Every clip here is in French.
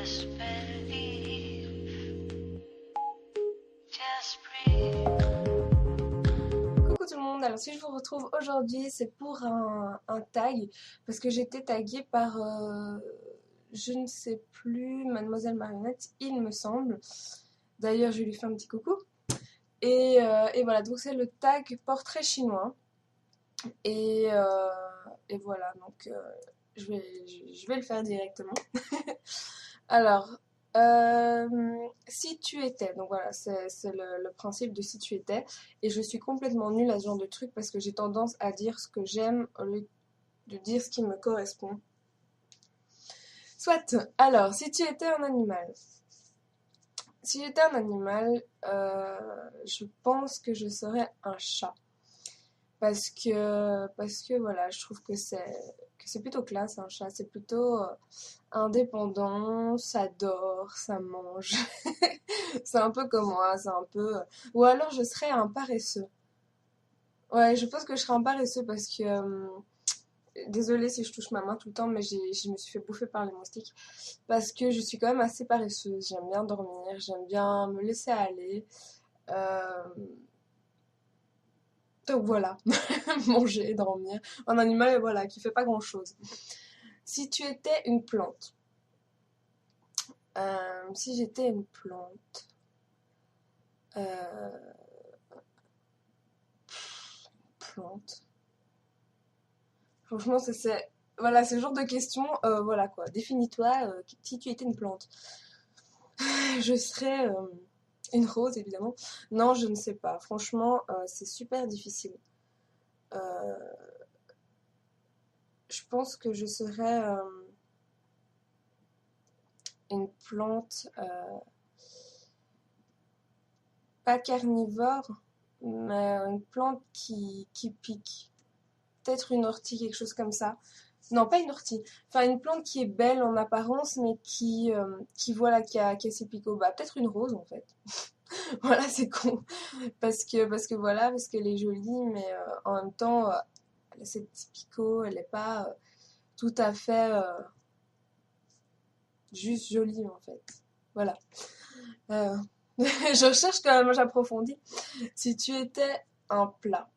Just believe, just breathe. Coucou tout le monde, alors si je vous retrouve aujourd'hui c'est pour un tag parce que j'ai été taguée par je ne sais plus, Mademoiselle Marionnette il me semble. D'ailleurs je lui fais un petit coucou et voilà, donc c'est le tag portrait chinois et, euh, et voilà, donc je vais le faire directement. Alors, si tu étais, donc voilà, c'est le principe de si tu étais, et je suis complètement nulle à ce genre de truc parce que j'ai tendance à dire ce que j'aime au lieu de dire ce qui me correspond. Soit, alors, si tu étais un animal, si j'étais un animal, je pense que je serais un chat. Parce que voilà, je trouve que c'est plutôt classe un chat, c'est plutôt indépendant, ça dort, ça mange. C'est un peu comme moi, c'est un peu. Ou alors je serais un paresseux. Ouais, je pense que je serais un paresseux parce que. Désolée si je touche ma main tout le temps, mais je me suis fait bouffer par les moustiques. Parce que je suis quand même assez paresseuse. J'aime bien dormir, j'aime bien me laisser aller. Euh, Donc voilà, manger, dormir. Un animal, voilà, qui fait pas grand-chose. Si tu étais une plante, si j'étais une plante, euh, plante. Franchement, voilà, c'est le genre de question, voilà quoi. Définis-toi si tu étais une plante. Je serais une rose, évidemment. Non, je ne sais pas. Franchement, c'est super difficile. Euh, je pense que je serais une plante pas carnivore, mais une plante qui pique. Peut-être une ortie, quelque chose comme ça. Non, pas une ortie. Enfin, une plante qui est belle en apparence, mais qui voilà, qui a ses picots. Bah, peut-être une rose, en fait. Voilà, c'est con. Parce que voilà, parce qu'elle est jolie, mais en même temps, elle a ses petits picots, elle n'est pas tout à fait juste jolie, en fait. Voilà. Euh, je recherche quand même, j'approfondis. Si tu étais un plat,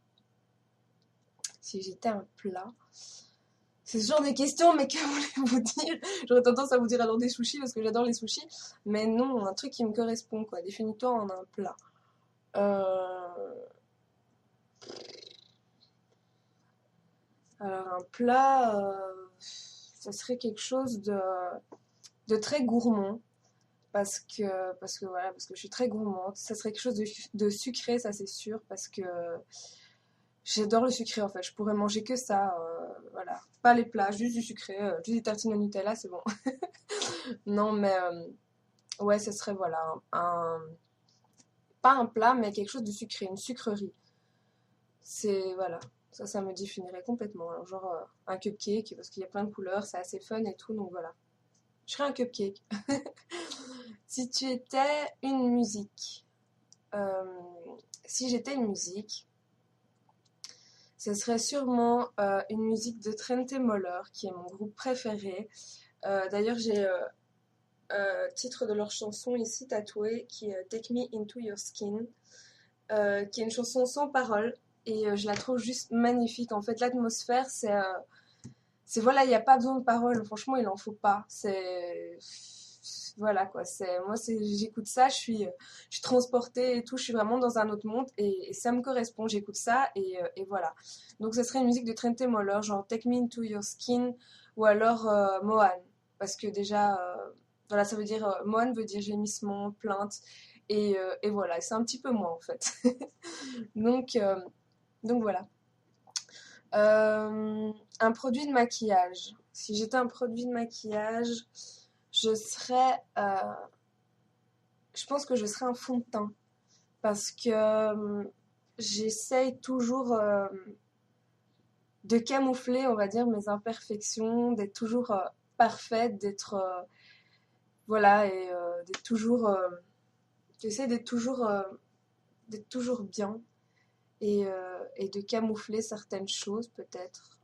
si j'étais un plat, c'est ce genre de questions, mais que voulez-vous dire? J'aurais tendance à vous dire alors des sushis parce que j'adore les sushis, mais non, un truc qui me correspond, quoi. Définis-toi en un plat. Euh, Alors, un plat, ça serait quelque chose de très gourmand. Parce que voilà, parce que je suis très gourmande. Ça serait quelque chose de sucré, ça c'est sûr, parce que j'adore le sucré en fait. Je pourrais manger que ça, voilà. Pas les plats, juste du sucré, juste des tartines au Nutella, c'est bon. Non, mais ouais, ce serait voilà, pas un plat, mais quelque chose de sucré, une sucrerie. C'est voilà, ça me définirait complètement. Alors, genre un cupcake, parce qu'il y a plein de couleurs, c'est assez fun et tout, donc voilà. Je serais un cupcake. Si tu étais une musique, euh, si j'étais une musique, ce serait sûrement une musique de Trente Moller, qui est mon groupe préféré. D'ailleurs, j'ai titre de leur chanson ici tatoué, qui est Take Me Into Your Skin, qui est une chanson sans paroles. Et je la trouve juste magnifique. En fait, l'atmosphère, c'est voilà, il n'y a pas besoin de paroles. Franchement, il en faut pas. C'est voilà quoi. J'écoute ça, je suis transportée et tout. Je suis vraiment dans un autre monde et ça me correspond. J'écoute ça et voilà. Donc, ce serait une musique de Trente Moller, genre Take Me Into Your Skin ou alors Mohan, parce que déjà, voilà, ça veut dire Mohan veut dire gémissement, plainte et voilà. C'est un petit peu moi en fait. Donc euh, donc voilà. Un produit de maquillage. Si j'étais un produit de maquillage, je serais. Je pense que je serais un fond de teint. Parce que j'essaye toujours de camoufler, on va dire, mes imperfections, d'être toujours parfaite, d'être. Voilà, et d'être toujours. J'essaie d'être toujours bien et de camoufler certaines choses, peut-être.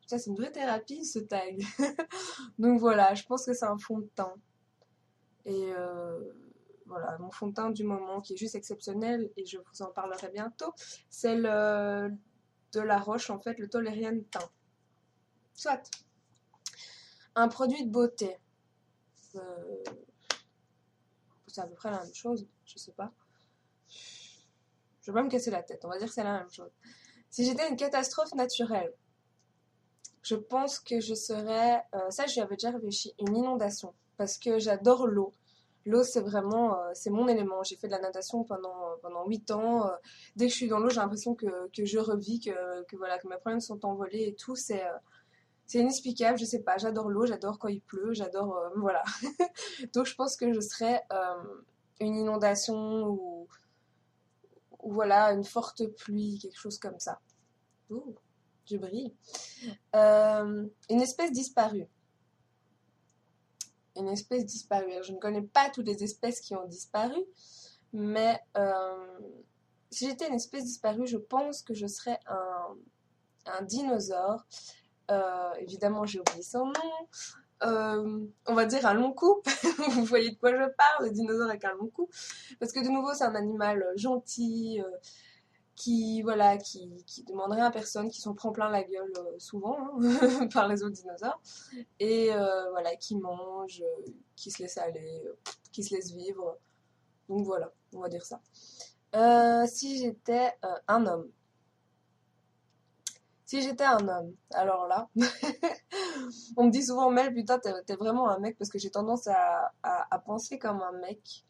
Ça, c'est une vraie thérapie, ce tag. Donc voilà, je pense que c'est un fond de teint. Et voilà, mon fond de teint du moment qui est juste exceptionnel, et je vous en parlerai bientôt, c'est le de La Roche, en fait, le Tolériane teint. Soit, un produit de beauté. Euh, c'est à peu près la même chose, je sais pas. Je vais pas me casser la tête, on va dire que c'est la même chose. Si j'étais une catastrophe naturelle, je pense que je serais, ça j'y avais déjà réfléchi, une inondation. Parce que j'adore l'eau. L'eau, c'est vraiment, c'est mon élément. J'ai fait de la natation pendant 8 ans. Dès que je suis dans l'eau, j'ai l'impression que je revis, voilà, que mes problèmes sont envolés et tout. C'est inexplicable, je sais pas. J'adore l'eau, j'adore quand il pleut, j'adore, voilà. Donc je pense que je serais une inondation ou voilà, une forte pluie, quelque chose comme ça. Ouh, je brille. Une espèce disparue. Une espèce disparue. Alors, je ne connais pas toutes les espèces qui ont disparu, mais si j'étais une espèce disparue, je pense que je serais un dinosaure. Évidemment, j'ai oublié son nom. On va dire un long cou. Vous voyez de quoi je parle, le dinosaure avec un long cou. Parce que de nouveau, c'est un animal gentil, qui voilà, qui demande rien à personne, qui s'en prend plein la gueule souvent hein, par les autres dinosaures, et voilà, qui mange, qui se laisse aller, qui se laisse vivre. Donc voilà, on va dire ça. Si j'étais un homme. Si j'étais un homme, alors là, on me dit souvent, Mel, putain, t'es vraiment un mec, parce que j'ai tendance à penser comme un mec.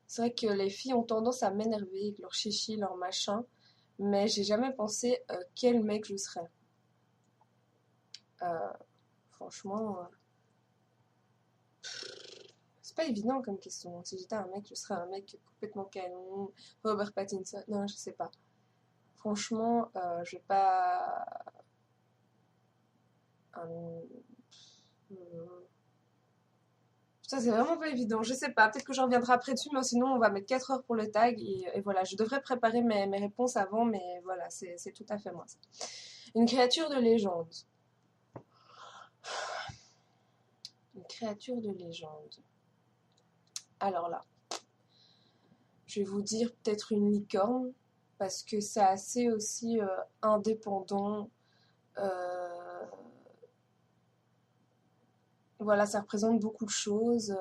C'est vrai que les filles ont tendance à m'énerver avec leur chichi, leur machin, mais j'ai jamais pensé quel mec je serais. Euh, franchement, c'est pas évident comme question. Si j'étais un mec, je serais un mec complètement canon. Robert Pattinson, non, je sais pas. Franchement, je vais pas. Un- euh, Ça, c'est vraiment pas évident. Je sais pas, peut-être que j'en reviendrai après dessus, mais sinon, on va mettre 4 heures pour le tag. Et voilà, je devrais préparer mes réponses avant, mais voilà, c'est tout à fait moi. Ça. Une créature de légende. Une créature de légende. Alors là, je vais vous dire peut-être une licorne, parce que c'est assez aussi indépendant. Euh, voilà, ça représente beaucoup de choses.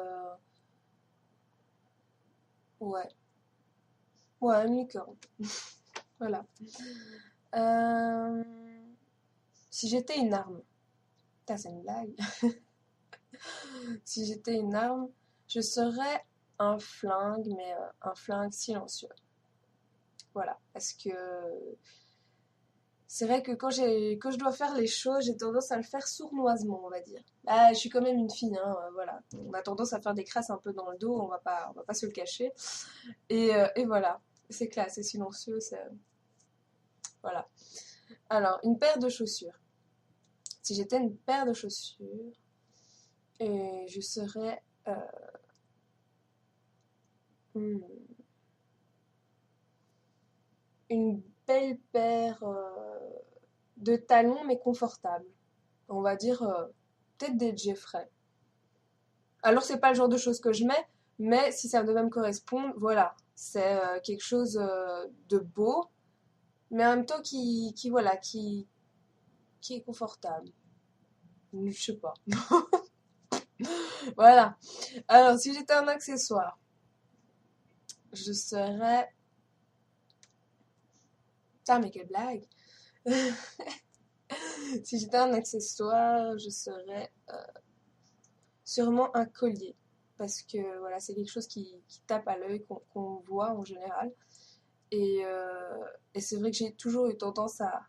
Ouais, ouais, une licorne. Voilà. Euh, si j'étais une arme, putain, c'est une blague. Si j'étais une arme, je serais un flingue, mais un flingue silencieux. Voilà, parce que c'est vrai que quand je dois faire les choses, j'ai tendance à le faire sournoisement, on va dire. Ah, je suis quand même une fille, hein, voilà. On a tendance à faire des crasses un peu dans le dos, on va pas se le cacher. Et voilà, c'est classe, c'est silencieux, voilà. Alors, une paire de chaussures. Si j'étais une paire de chaussures, je serais hmm, une belle paire de talons, mais confortables. On va dire peut-être des Jeffrey. Alors, c'est pas le genre de choses que je mets, mais si ça devait me correspondre, voilà. C'est quelque chose de beau, mais en même temps voilà, qui est confortable. Je sais pas. Voilà. Alors, si j'étais un accessoire, je serais. Putain, mais quelle blague! Si j'étais un accessoire, je serais sûrement un collier. Parce que voilà, c'est quelque chose qui tape à l'œil, qu'on voit en général. Et c'est vrai que j'ai toujours eu tendance à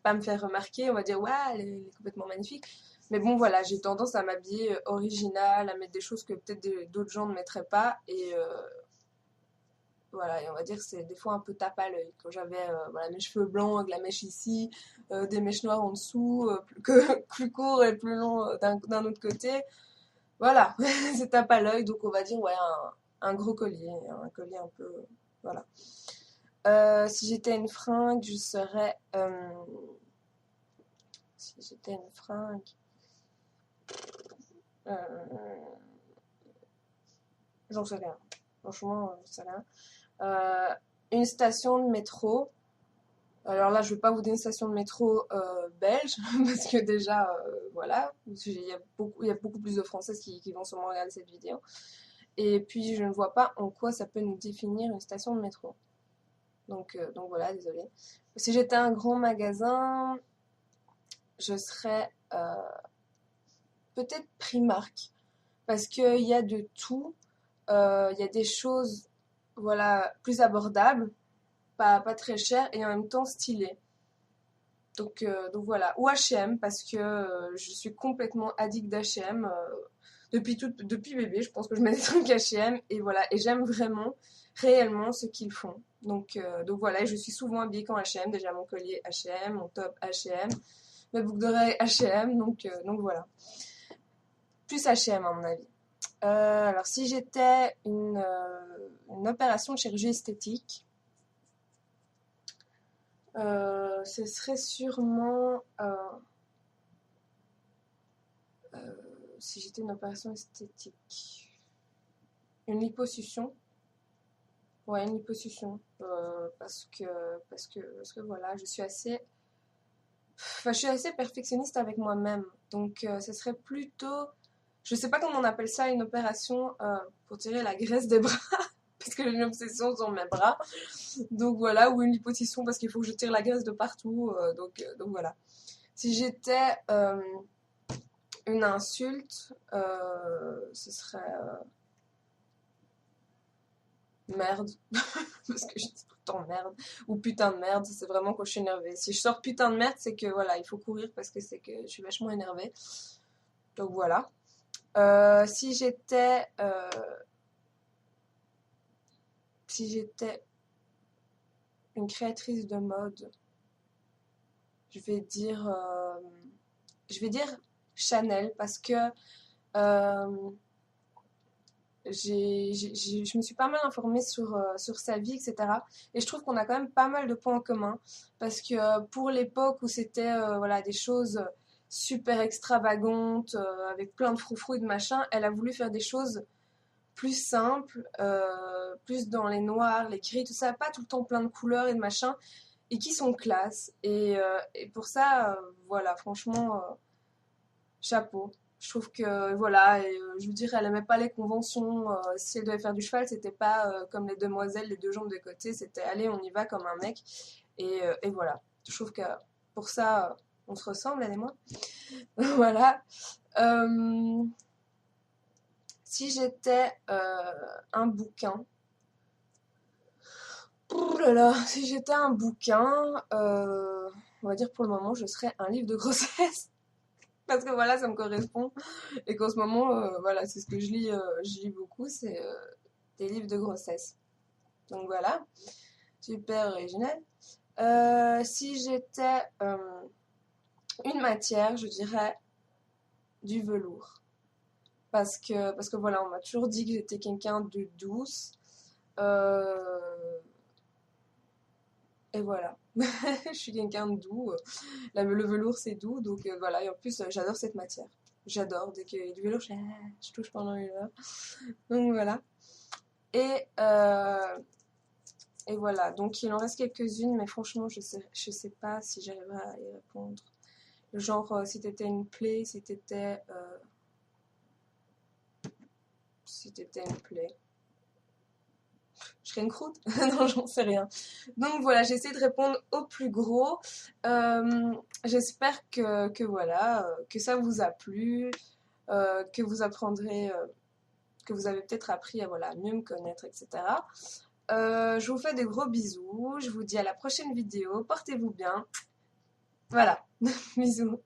pas me faire remarquer. On va dire, ouais, elle est complètement magnifique. Mais bon, voilà, j'ai tendance à m'habiller original, à mettre des choses que peut-être d'autres gens ne mettraient pas. Voilà, et on va dire que c'est des fois un peu tape à l'œil. Quand j'avais voilà, mes cheveux blancs avec la mèche ici, des mèches noires en dessous, plus court et plus long d'un autre côté. Voilà, c'est tape à l'œil. Donc on va dire, ouais, un gros collier. Un collier un peu. Voilà. Si j'étais une fringue, je serais. Si j'étais une fringue. euh, J'en sais rien. Franchement, j'en sais rien. Une station de métro. Alors là, je ne vais pas vous dire une station de métro belge, parce que déjà, voilà, il y a beaucoup plus de Françaises qui vont sûrement regarder cette vidéo. Et puis, je ne vois pas en quoi ça peut nous définir une station de métro. Donc voilà, désolée. Si j'étais un grand magasin, je serais peut-être Primark, parce qu'il y a de tout. Il y a des choses, voilà, plus abordables, pas très chères, et en même temps stylées. Donc voilà. Ou H&M, parce que je suis complètement addict d'H&M. Depuis bébé, je pense que je mets des trucs H&M, et voilà. Et j'aime vraiment, réellement, ce qu'ils font. Donc voilà, et je suis souvent habillée qu'en H&M. Déjà mon collier H&M, mon top H&M, mes boucles d'oreilles H&M, donc voilà. Plus H&M à mon avis. Alors si j'étais une opération de chirurgie esthétique, ce serait sûrement si j'étais une opération esthétique, une liposuction. Ouais, une liposuction. Parce que voilà, je suis assez perfectionniste avec moi-même. Donc, ce serait plutôt, je sais pas comment on appelle ça, une opération pour tirer la graisse des bras, parce que j'ai une obsession sur mes bras. Donc voilà, ou une liposuction parce qu'il faut que je tire la graisse de partout. Donc voilà. Si j'étais une insulte, ce serait merde, parce que je dis tout le temps merde, ou putain de merde, c'est vraiment quand je suis énervée. Si je sors putain de merde, c'est que voilà, il faut courir parce que c'est que je suis vachement énervée. Donc voilà. Si j'étais une créatrice de mode, je vais dire, Chanel, parce que je me suis pas mal informée sur sa vie, etc. Et je trouve qu'on a quand même pas mal de points en commun. Parce que pour l'époque où c'était voilà, des choses super extravagantes, avec plein de froufrous et de machin, elle a voulu faire des choses plus simples, plus dans les noirs, les gris, tout ça, pas tout le temps plein de couleurs et de machin, et qui sont classe. Et pour ça, voilà, franchement, chapeau. Je trouve que voilà, et, je veux dire, elle aimait pas les conventions. Si elle devait faire du cheval, c'était pas comme les demoiselles, les deux jambes de côté, c'était allez, on y va comme un mec. Et voilà. Je trouve que pour ça, on se ressemble, elle et moi. Voilà. Euh, Si j'étais un bouquin, ouh là là, si j'étais un bouquin, on va dire pour le moment, je serais un livre de grossesse. Parce que voilà, ça me correspond. Et qu'en ce moment, voilà, c'est ce que je lis beaucoup, c'est des livres de grossesse. Donc voilà, super original. Si j'étais une matière, je dirais du velours. Parce que voilà, on m'a toujours dit que j'étais quelqu'un de douce. Euh, et voilà, je suis quelqu'un de doux. Le velours, c'est doux, donc voilà. Et en plus, j'adore cette matière. J'adore. Dès qu'il y a du velours, je touche pendant une heure. Donc voilà. Et, euh, et voilà. Donc il en reste quelques-unes, mais franchement, je sais pas si j'arriverai à y répondre. Le genre, si t'étais une plaie, si t'étais une plaie. Je serais une croûte? Non, j'en sais rien. Donc voilà, j'ai essayé de répondre au plus gros. J'espère que voilà, que ça vous a plu, que vous apprendrez, que vous avez peut-être appris à voilà, mieux me connaître, etc. Je vous fais des gros bisous. Je vous dis à la prochaine vidéo. Portez-vous bien. Voilà, bisous.